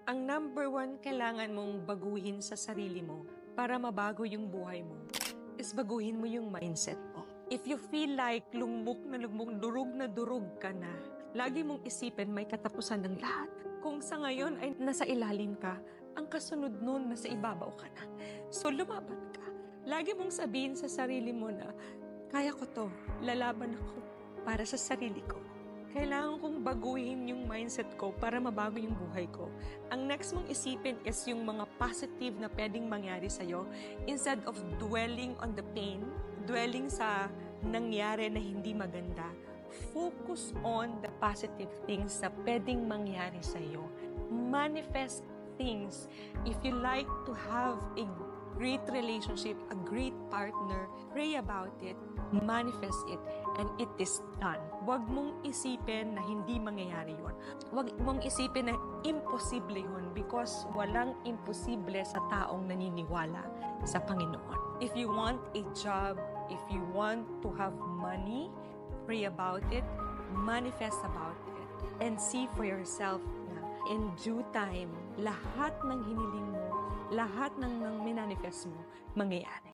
Ang number one kailangan mong baguhin sa sarili mo para mabago yung buhay mo is baguhin mo yung mindset mo. If you feel like lugmok na durog ka na, lagi mong isipin may katapusan ng lahat. Kung sa ngayon ay nasa ilalim ka, ang kasunod nun nasa ibabaw ka na. So lumaban ka. Lagi mong sabihin sa sarili mo na, kaya ko to, lalaban ako para sa sarili ko. Kailangan kong baguhin yung mindset ko para mabago yung buhay ko. Ang next mong isipin is yung mga positive na pwedeng mangyari sa'yo instead of dwelling on the pain, dwelling sa nangyari na hindi maganda. Focus on the positive things na pwedeng mangyari sa'yo. Manifest things. If you like to have a great relationship, a great partner, pray about it, manifest it, and it is done. Huwag mong isipin na hindi mangyayari yun. Huwag mong isipin na imposible yun because walang imposible sa taong naniniwala sa Panginoon. If you want a job, if you want to have money, pray about it, manifest about it, and see for yourself na in due time, lahat ng hiniling mo, lahat ng minanifest mo, mangyayari.